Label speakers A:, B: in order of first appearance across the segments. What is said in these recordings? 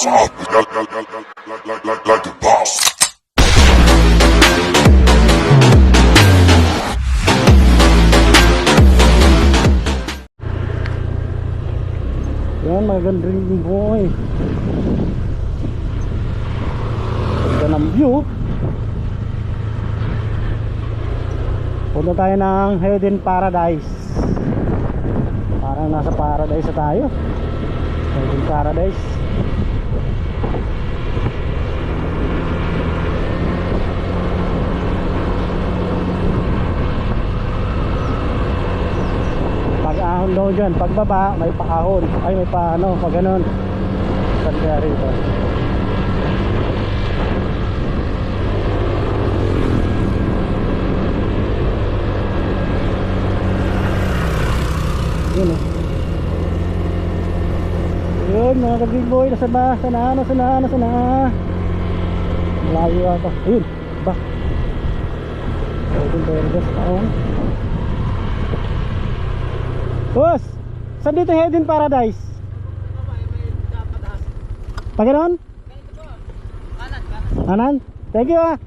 A: top like the boss.
B: Yan, magandang boy. Ganda ng view. Punta tayo ng Hidden Paradise. Parang nasa paradise na tayo. Hidden Paradise. Pag-ahon daw dyan. Pagbaba may paahon. Ay may paano. Pag ganun. Saan kaya rito? Yun oh. Yun mga ka-big boy. Nasa ba? Sana. Malayo ata. Ayun. Ba? Hidden Paradise taon. Boss! Saan dito Hidden Paradise? Pag ganoon? Kanan? Thank you ah.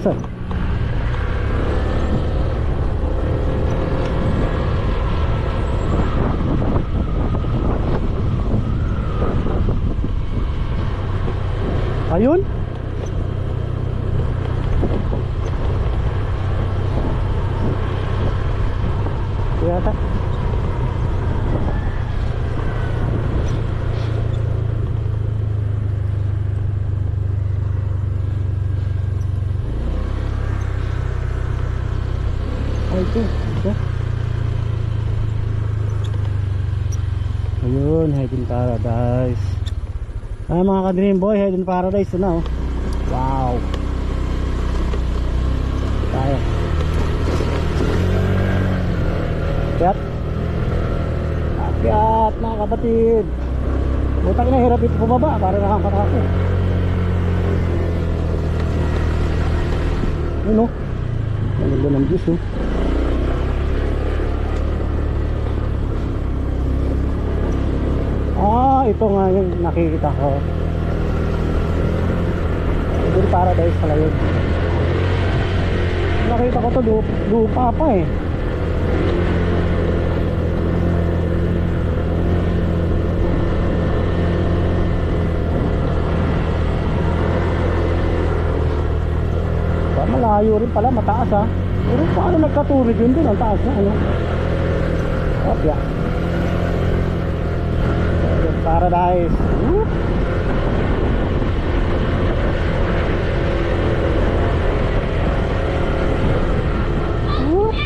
B: Saan? Ayun? Yata. Ito. Ayun, Hidden Paradise. Mga ka-dream boy, Hidden Paradise na oh. Wow. Tayo. Akyat. Akyat mga kapatid. Butang na hirap ito pumaba para nakakatako. Yun oh. Nalagyan ng juice oh. Ito nga yung nakikita ko. Hidden Paradise pala yun. Nakita ko to lupa pa eh. Malayo rin pala, mataas ah. Pero paano nagkaturid yun dun? Ang taas na ano. Opya. Paradise. Whoop. Whoop.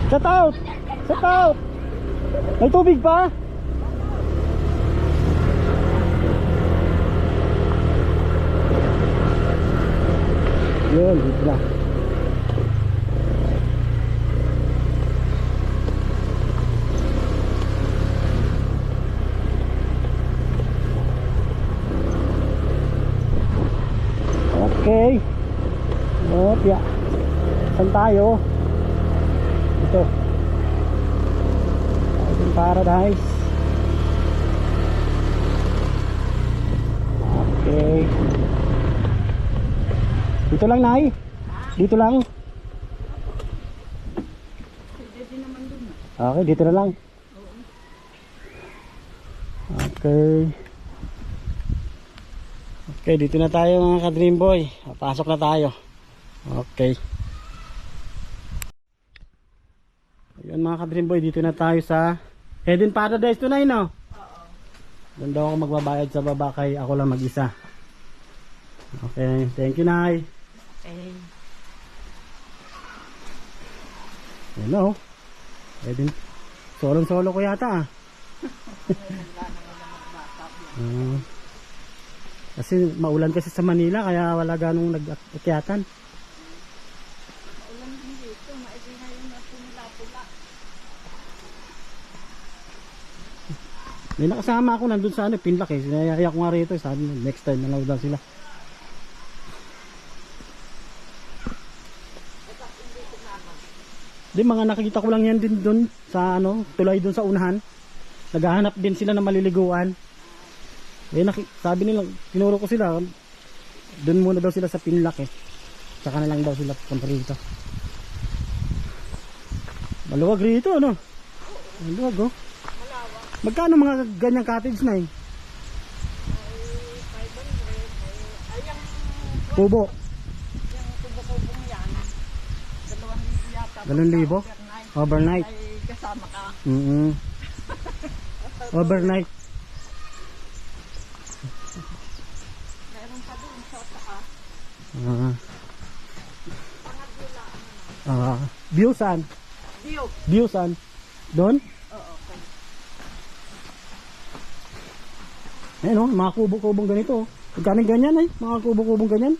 B: Set out! Set out! May tubig pa? Yun, bigla. Okay. Opya. Saan tayo? Ito. Hidden Paradise. Okay. Dito lang, Nay. Dito lang. Okay, dito na lang. Okay. Okay, dito na tayo mga ka-dream boy. Pasok na tayo. Okay. Ayun mga ka-dream boy, dito na tayo sa Hidden Paradise tunay no? Oo. Doon daw ako magbabayad sa baba kay ako lang mag-isa. Okay, thank you Nay.
C: Okay.
B: Yan o. Hidden. Solo ko yata ah. Kasi maulan kasi sa Manila kaya wala ganong nag-akyatan.
C: Maulan din dito, maigi na yung pumula-pula.
B: May nakasama ako nandun sa ano, Pinlock eh. Sinayaya ko nga rito. Sabi next time na lang daw sila. Di mga nakikita ko lang yan din dun sa ano, tulay dun sa unahan. Naghahanap din sila ng maliliguan. Eh, sabi nila, tinuro ko sila, dun muna daw sila sa Pinlock eh. Saka na lang daw sila punta rito. Maluwag rito, ano? Maluwag, oh. Magkano mga ganyang cottage na eh? Kubo.
C: Yung kubo-kubong yan, 2,000 yata.
B: 2,000? Overnight?
C: Ay kasama ka.
B: Overnight.
C: Meron pa doon sa taas.
B: View saan?
C: View.
B: View saan? Doon?
C: Oo, okay.
B: Ayun oh, mga kubo-kubong ganito oh. Magkano ganyan ay? Mga kubo-kubong ganyan?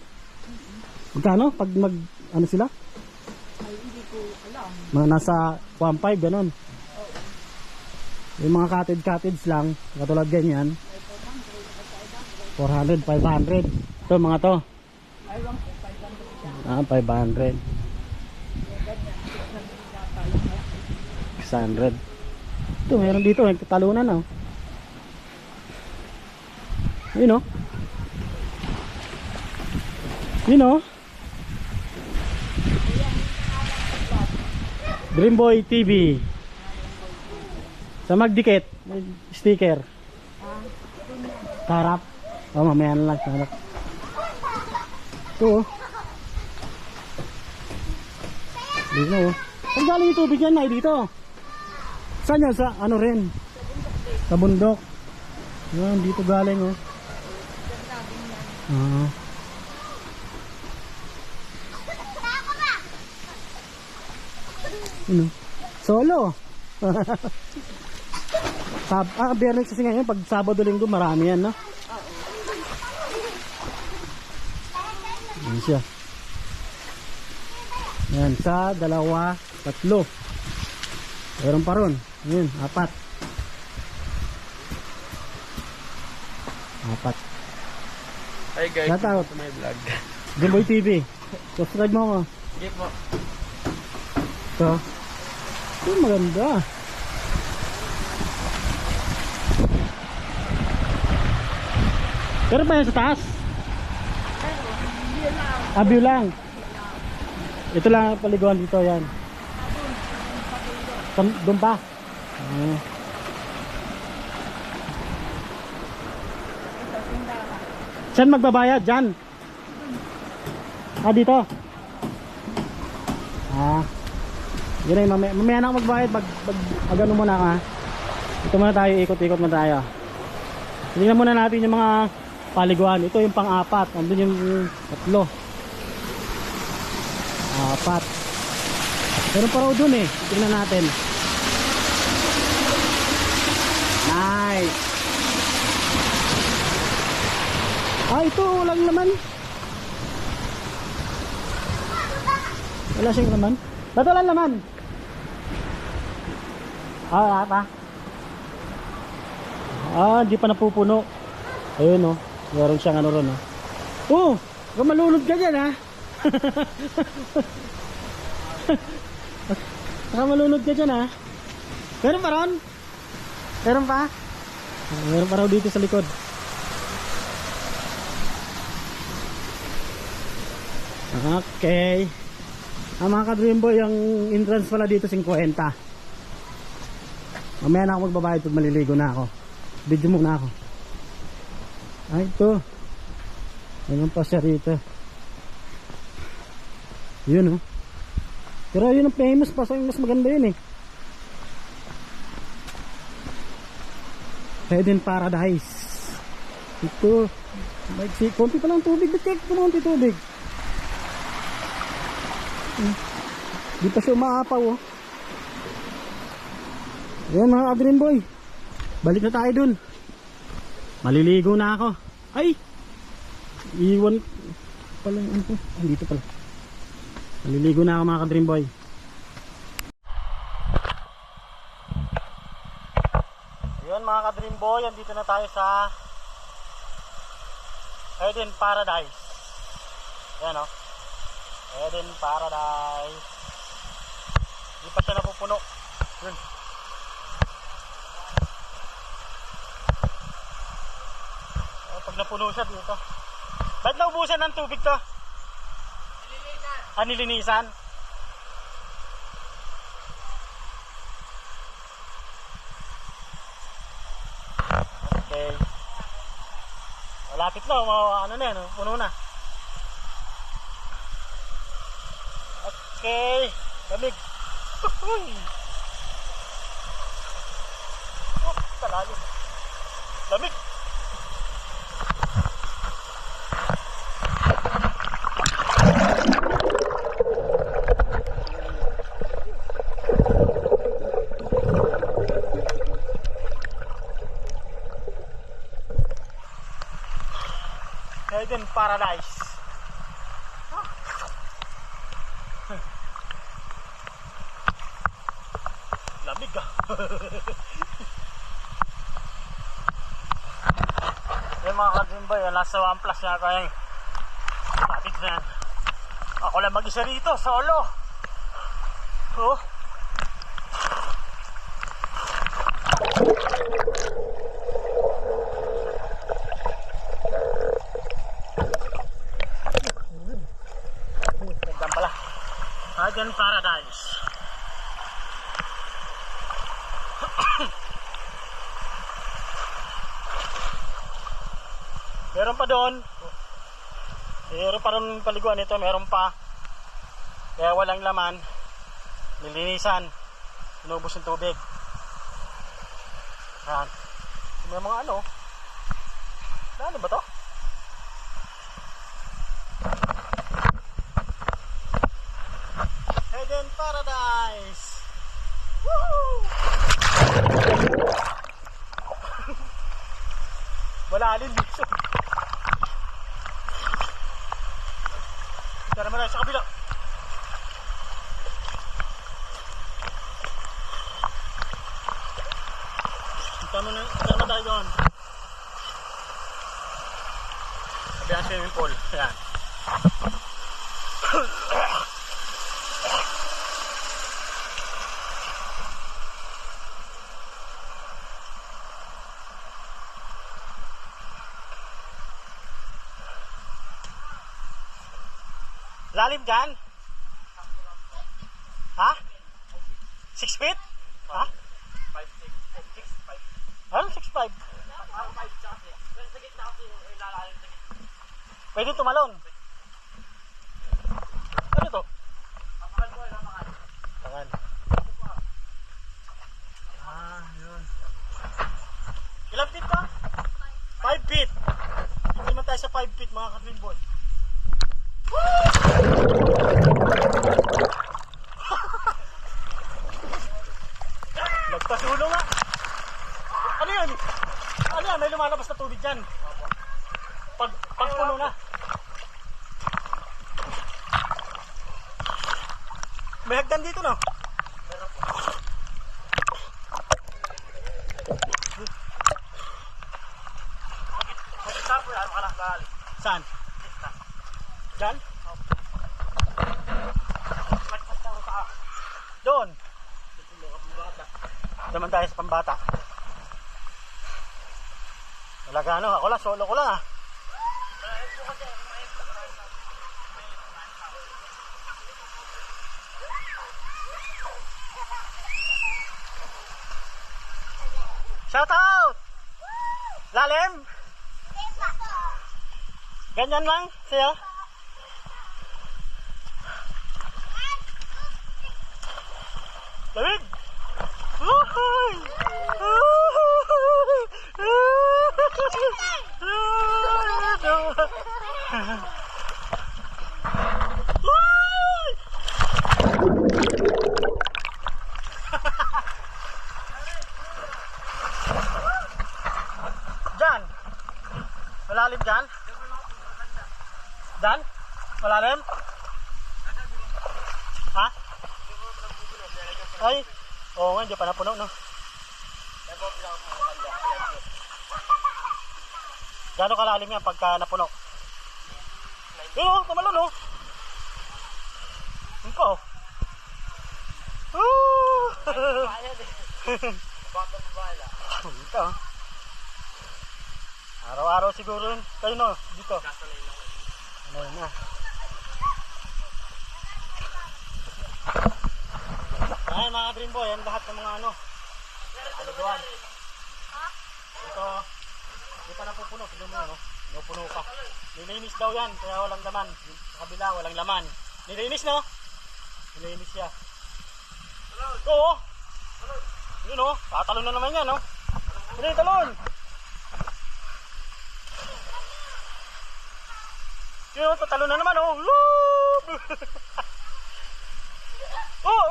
B: Magkano? Pag ano sila?
C: Ay, hindi ko alam.
B: Mga nasa 1.5 ganon. Yung mga cottage lang, katulad ganyan. 400, 500. Ito mga to.
C: Ay, 500 yan.
B: 500. 600. Ito, meron dito, nagtatalunan oh. Yun oh. Yun oh. Dreamboy TV. Sa magdikit, may sticker. Tarap. Oh, mamaya na lang. Tarap. Ito oh. Dito oh. Saan galing yung tubig yan na dito? Saan yan? Sa ano rin? Sa bundok. Yan, dito galing oh. Ano? Solo. Biyernes kasi ngayon, pag Sabado Linggo marami yan, no? Yan siya. Yan, sa 2, 3. Meron pa ron. Yan, 4. 4.
D: Hi guys,
B: Shout out.
D: welcome to my vlog.
B: Dreamboy TV. Subscribe mo ako.
D: Sige po.
B: Ito. Ito maganda. Pero pa yan sa taas? View lang. Ito lang ang paliguan dito yan. Doon pa? Saan magbabayad? Diyan? Dito? Yun ay mamaya na ako magbayad. Mag-ano muna ka. Ito muna tayo, ikot-ikot muna tayo. Tingnan muna natin yung mga paliguan. Ito yung pang-4. Andun yung 3. 4. Pero pa raw dun eh. Tingnan natin. Nice. Ito walang laman. Wala siyang laman. Ba't walang laman? Wala pa. Hindi pa napupuno. Ayun oh. Meron siyang ano ron oh. Oh, malunod ka dyan ha. Malunod ka dyan ha. Meron pa ron? Meron pa? Meron pa raw dito sa likod. Okay. Mga ka-Dreamboy, ang entrance pala dito 50. Mamaya na ako magbabayad pag maliligo na ako. Video muna ako. Ito. Ayun pa siya rito. Yun oh. Pero yun ang famous pa. So mas maganda yun eh. Hidden Paradise. Ito. Konti pa lang tubig. Check ito konti tubig. Di pa siya umaapaw oh. Ayan mga ka-Dreamboy, balik na tayo dun. Maliligo na ako. Ay, iwan pala yung ano. Dito pala. Maliligo na ako mga ka-Dreamboy. Ayan mga mga ka-Dream Boy, andito na tayo sa Eden Paradise. Ayan o. Eden Paradise. Hindi pa siya napupuno. Yun. Pag napuno siya dito. Ba't naubusan ng tubig to? Nilinisan. Nilinisan? Okay. Malapit na, ano na yan, puno na. Okay, lamig. Uy. Oh, talalim. Lamig. Eden Paradise. Lamig ah. Yung mga ka-Dream Boy, nasa 1 plus na tayo. Lapit na yan. Ako lang mag-isa rito, solo. Oh. Gandang pala. Eden Paradise. Meron pa doon. Meron pa doon paliguan ito. Meron pa. Kaya walang laman. Nilinisan. Inubos yung tubig. Yan. May mga ano. Ano ba to? Eden Paradise. Woo! Malalim dito. Kita naman tayo sa kabila. Kita naman tayo doon. Sabi ang swimming pool. Ayan. Lalim dyan? Ha? 6 feet? Ha? 5'6". Ano 6'5"? Pwede tumalon. Ano to? Tangan. Yun. Ilang feet ka? 5 feet. Hindi naman tayo sa 5 feet mga ka-Dream Boy. Nagpasulo nga. Ano yan? Ano yan? May lumalabas na tubig dyan. Pag puno na. May hagdan dito no? Saan? Diyan? Doon. Naman tayo sa pambata. Talaga ano, ako lang, solo ko lang ah. Shout out! Lalim? Ganyan lang siya. Lamig! Woohoo! Diyan! Malalim dyan? Dyan? Malalim? Ha? Ay, oo nga, hindi pa napuno, no? Gano'ng kalalim yan pagka napuno? Yun o, tumalon o. Yun pa o. Yun ka o. Araw-araw siguro yun. Kayo no, dito. Ano yun na. Ayan mga dream boy, yan lahat ng mga ano. Aliguan. Ito, hindi pa napupuno. Tignan mo, no? Napupuno pa. Nilinis daw yan, kaya walang laman. Sa kabila, walang laman. Nilinis, no? Nilinis siya. Oo. Yun, no? Tatalon na naman yan, no? Hindi, talon! Yun, tatalon na naman, no? Loop! Oh!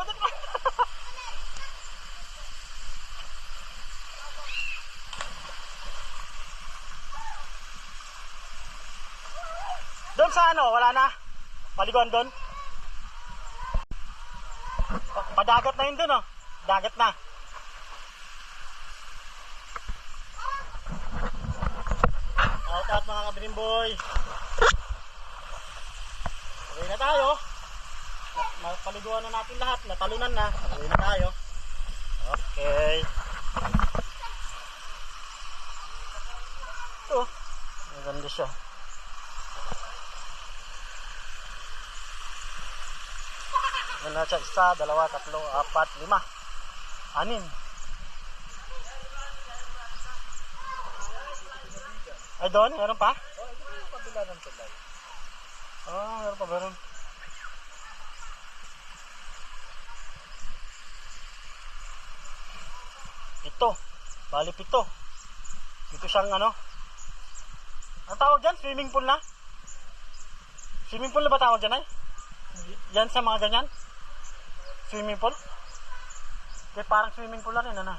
B: Doon sa ano, wala na. Paliguan doon. Padagat na yun doon, oh. Dagat na. Out out mga ka-dream boy. Uwi na tayo. Paliguan na natin lahat. Natalunan na. Uwi na tayo. Okay. Ito. Maganda siya. Wala siya, 1, 2, 3, 4, 5, 6. Ay doon? Meron pa?
D: Oh, ito yung kabila ng tulay.
B: Meron pa ba rin? Ito. Bali 7. Ito siyang ano. Ang tawag dyan? Swimming pool na? Swimming pool na ba tawag dyan ay? Yan sa mga ganyan? Swimming pool? Kaya parang swimming pool na rin, ano?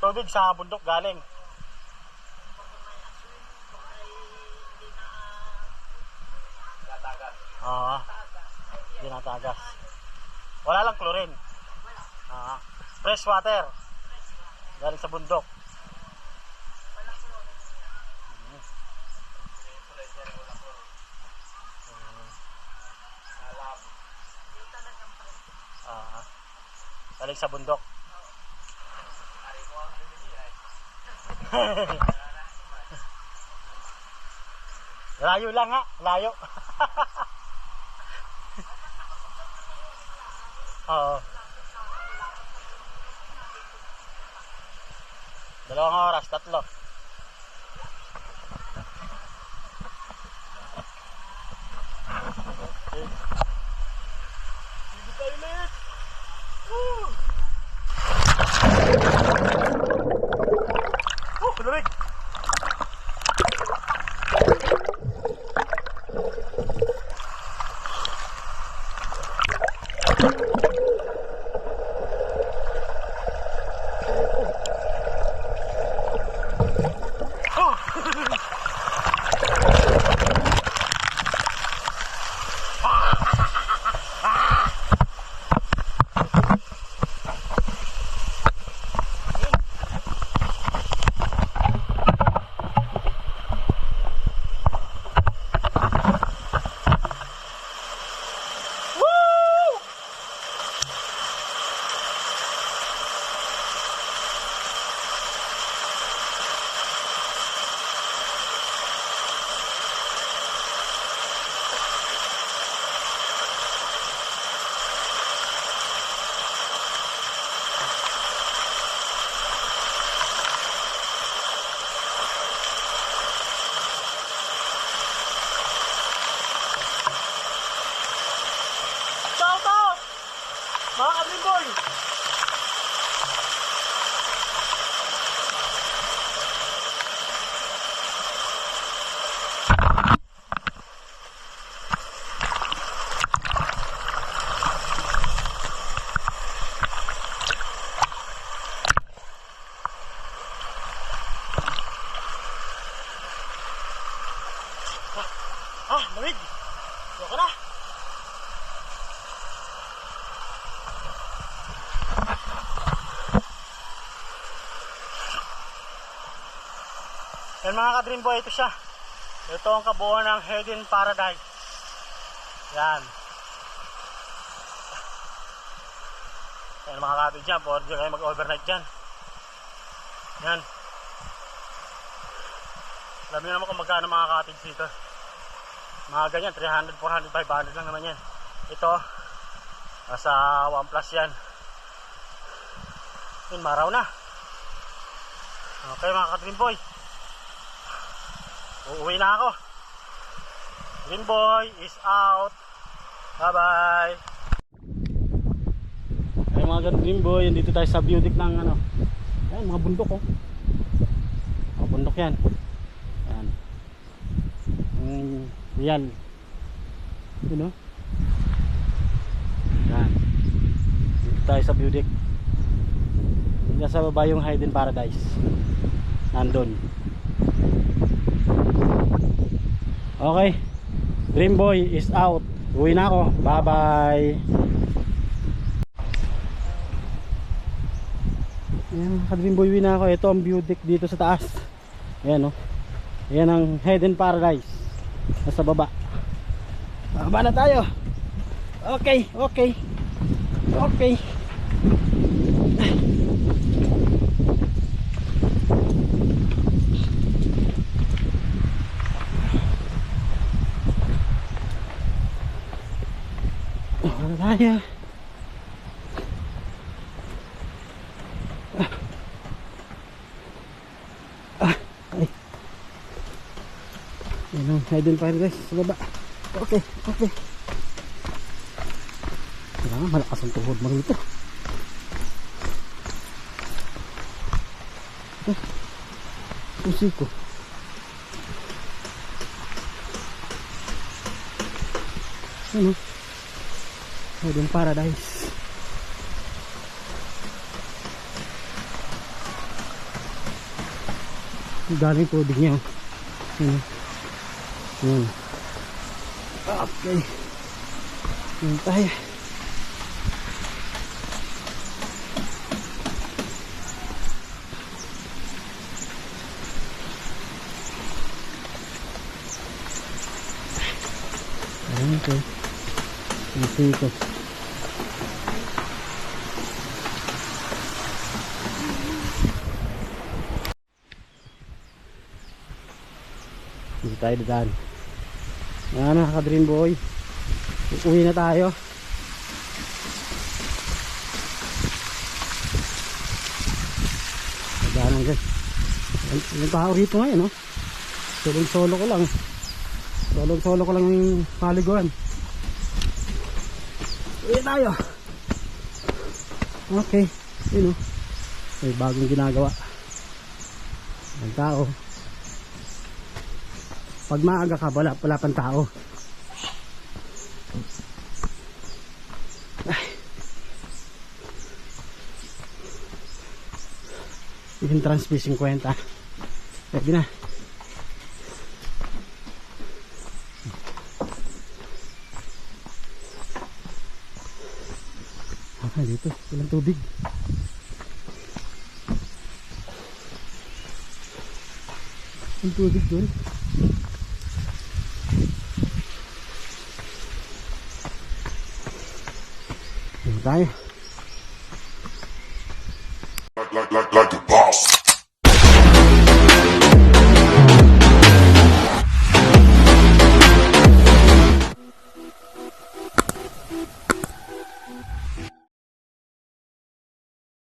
B: Tubig sa bundok galing. Oo. Dinatagas. Wala lang chlorine. Fresh water. Galing sa bundok. Galing sa bundok. Layo lang ha, layo. Oo. 2 oras, 3. Okay. Sige tayo ulit. Woo! Kudurik! Yan mga ka-Dream Boy, ito siya. Ito ang kabuuan ng Hidden Paradise. Yan. Yan mga kapit dyan, pwede kayo mag-overnight dyan. Yan. Alam niyo naman kung magkano mga kapit dito. Mga ganyan, 300, 400, 500 lang naman yan. Ito, nasa 1 plus yan. Yun, maraw na. Okay mga ka-Dream Boy. Uuwi na ako. Dream Boy is out. Bye bye. Ay mga Dream Boy, dito tayo sa view deck ng ano. Ayan, mga bundok oh. Mga bundok yan. Ayan. Yan. Yun oh. Yan. Dito tayo sa view deck. Nasa baba yung Hidden Paradise. Nandun. Okay. Dream Boy is out. Uwi na ako. Bye bye. Ayan, Dream Boy, uwi na ako. Ito ang view deck dito sa taas. Ayan oh. Ayan ang Hidden Paradise. Nasa baba. Baba na tayo. Okay, okay. Okay. Baba na tayo. Ay. Yan ang Hidden Paradise sa baba. Okay, okay. Kailangan malakas ang tuhod mo rito. Pusi ko. Ano? Hidden Paradise. Galing tubig niya. Yan. Okay. Yan tayo. Ayan ito. Ito ito. Hindi tayo dadaan. Ayan na ka-Dream Boy. Uwi na tayo. Dadaanan dyan. Yung tao rito ngayon, no? Solo ko lang. Solo ko lang yung paliguan. Uwi tayo. Okay. Yun, no? May bagong ginagawa. Ang tao. Pag maaga ka, wala pang tao. Yung transmission 50. Pwede na. Dito, walang tubig. Ang tubig doon. Tayo.
A: Like the boss.